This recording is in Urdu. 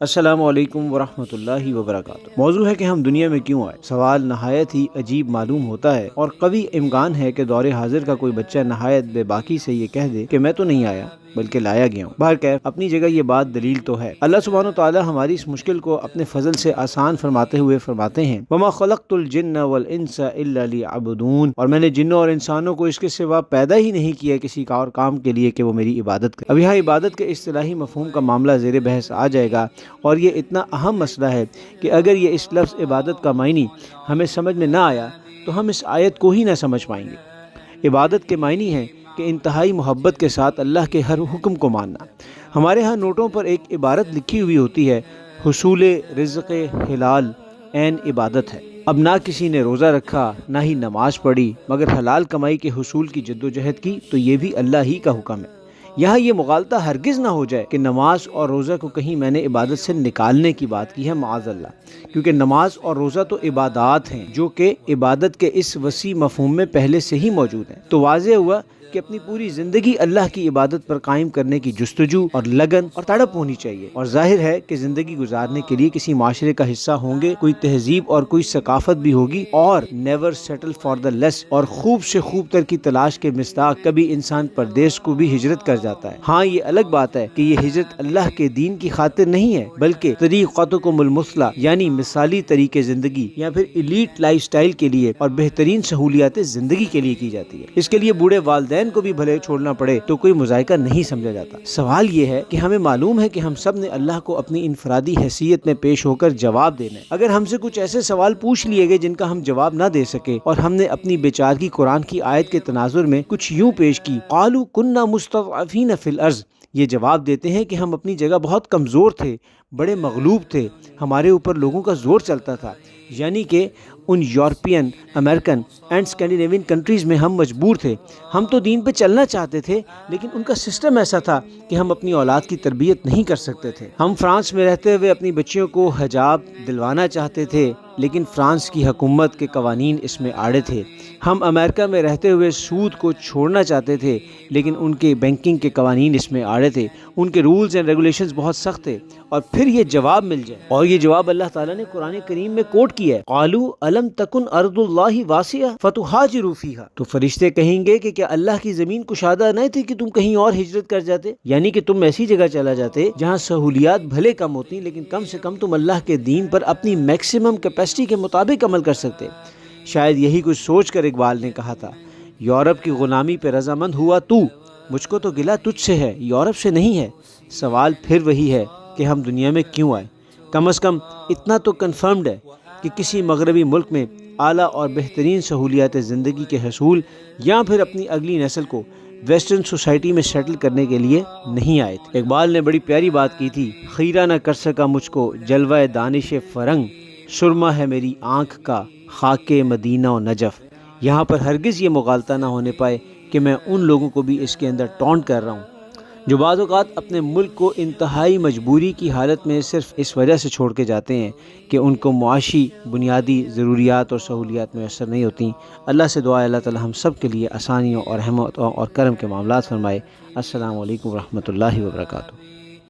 السلام علیکم ورحمۃ اللہ وبرکاتہ۔ موضوع ہے کہ ہم دنیا میں کیوں آئے۔ سوال نہایت ہی عجیب معلوم ہوتا ہے اور قوی امکان ہے کہ دور حاضر کا کوئی بچہ نہایت بے باکی سے یہ کہہ دے کہ میں تو نہیں آیا بلکہ لایا گیا ہوں۔ بہرکیف اپنی جگہ یہ بات دلیل تو ہے۔ اللہ سبحانہ وتعالی ہماری اس مشکل کو اپنے فضل سے آسان فرماتے ہوئے فرماتے ہیں وَمَا خَلَقْتُ الْجِنَّ وَالْإِنسَ إِلَّا لِيَعْبُدُونِ، اور میں نے جنوں اور انسانوں کو اس کے سوا پیدا ہی نہیں کیا کسی اور کام کے لیے کہ وہ میری عبادت کریں۔ اب یہاں عبادت کے اصطلاحی مفہوم کا معاملہ زیر بحث آ جائے گا، اور یہ اتنا اہم مسئلہ ہے کہ اگر یہ اس لفظ عبادت کا معنی ہمیں سمجھ میں نہ آیا تو ہم اس آیت کو ہی نہ سمجھ پائیں گے۔ عبادت کے معنی ہے کہ انتہائی محبت کے ساتھ اللہ کے ہر حکم کو ماننا۔ ہمارے ہاں نوٹوں پر ایک عبارت لکھی ہوئی ہوتی ہے، حصول رزق حلال عین عبادت ہے۔ اب نہ کسی نے روزہ رکھا نہ ہی نماز پڑھی، مگر حلال کمائی کے حصول کی جدوجہد کی، تو یہ بھی اللہ ہی کا حکم ہے۔ یہاں یہ مغالطہ ہرگز نہ ہو جائے کہ نماز اور روزہ کو کہیں میں نے عبادت سے نکالنے کی بات کی ہے، معاذ اللہ، کیونکہ نماز اور روزہ تو عبادات ہیں جو کہ عبادت کے اس وسیع مفہوم میں پہلے سے ہی موجود ہیں۔ تو واضح ہوا کہ اپنی پوری زندگی اللہ کی عبادت پر قائم کرنے کی جستجو اور لگن اور تڑپ ہونی چاہیے، اور ظاہر ہے کہ زندگی گزارنے کے لیے کسی معاشرے کا حصہ ہوں گے، کوئی تہذیب اور کوئی ثقافت بھی ہوگی، اور نیور سیٹل فار دا لیس، اور خوب سے خوب تر کی تلاش کے مصداق کبھی انسان پردیس کو بھی ہجرت کر جاتا ہے۔ ہاں یہ الگ بات ہے کہ یہ ہجرت اللہ کے دین کی خاطر نہیں ہے، بلکہ طریقتکم المثلی، یعنی مثالی طریقے زندگی یا پھر ایلیٹ لائف سٹائل کے لیے اور بہترین سہولیات زندگی کے لیے کی جاتی ہے۔ اس کے لیے بوڑھے والدین کو بھی بھلے چھوڑنا پڑے تو کوئی مذائقہ نہیں سمجھا جاتا۔ سوال یہ ہے کہ ہمیں معلوم ہے کہ ہم سب نے اللہ کو اپنی انفرادی حیثیت میں پیش ہو کر جواب دینا ہے۔ اگر ہم سے کچھ ایسے سوال پوچھ لیے گئے جن کا ہم جواب نہ دے سکے، اور ہم نے اپنی بیچارگی قرآن کی آیت کے تناظر میں کچھ یوں پیش کی، قالوا كنا مستضعفين في الارض، یہ جواب دیتے ہیں کہ ہم اپنی جگہ بہت کمزور تھے، بڑے مغلوب تھے، ہمارے اوپر لوگوں کا زور چلتا تھا، یعنی کہ in European, American and Scandinavian countries میں ہم مجبور تھے۔ ہم تو دین پہ چلنا چاہتے تھے، لیکن ان کا سسٹم ایسا تھا کہ ہم اپنی اولاد کی تربیت نہیں کر سکتے تھے۔ ہم فرانس میں رہتے ہوئے اپنی بچیوں کو حجاب دلوانا چاہتے تھے، لیکن فرانس کی حکومت کے قوانین اس میں آڑے تھے۔ ہم امریکہ میں رہتے ہوئے سود کو چھوڑنا چاہتے تھے، لیکن ان کے بینکنگ کے قوانین اس میں آڑے تھے، ان کے رولز اینڈ ریگولیشنز بہت سخت تھے، اور پھر یہ جواب مل جائے، اور یہ جواب اللہ تعالیٰ نے قرآن کریم میں کوٹ کیا ہے، قالوا الم تکن ارض اللہ واسعہ فتہاجروا فیہا، تو فرشتے کہیں گے کہ کیا اللہ کی زمین کشادہ نہ تھی کہ تم کہیں اور ہجرت کر جاتے، یعنی کہ تم ایسی جگہ چلا جاتے جہاں سہولیات بھلے کم ہوتی لیکن کم سے کم تم اللہ کے دین پر اپنی میکسیمم کیپیسٹی کے مطابق عمل کر سکتے۔ شاید یہی کچھ سوچ کر اقبال نے کہا تھا، یورپ کی غلامی پہ رضامند ہوا تو، مجھ کو تو گلہ تجھ سے ہے، یورپ سے نہیں ہے۔ سوال پھر وہی ہے کہ ہم دنیا میں کیوں آئے؟ کم از کم اتنا تو کنفرمڈ ہے کہ کسی مغربی ملک میں اعلیٰ اور بہترین سہولیات زندگی کے حصول یا پھر اپنی اگلی نسل کو ویسٹرن سوسائٹی میں سیٹل کرنے کے لیے نہیں آئے تھے۔ اقبال نے بڑی پیاری بات کی تھی، خیرہ نہ کر سکا مجھ کو جلوہ دانش فرنگ، سرما ہے میری آنکھ کا خاک مدینہ و نجف۔ یہاں پر ہرگز یہ مغالطہ نہ ہونے پائے کہ میں ان لوگوں کو بھی اس کے اندر ٹونٹ کر رہا ہوں جو بعض اوقات اپنے ملک کو انتہائی مجبوری کی حالت میں صرف اس وجہ سے چھوڑ کے جاتے ہیں کہ ان کو معاشی بنیادی ضروریات اور سہولیات میسر نہیں ہوتی۔ اللہ سے دعا ہے اللہ تعالی ہم سب کے لیے آسانیوں اور رحمتوں اور کرم کے معاملات فرمائے۔ السلام علیکم ورحمۃ اللہ وبرکاتہ۔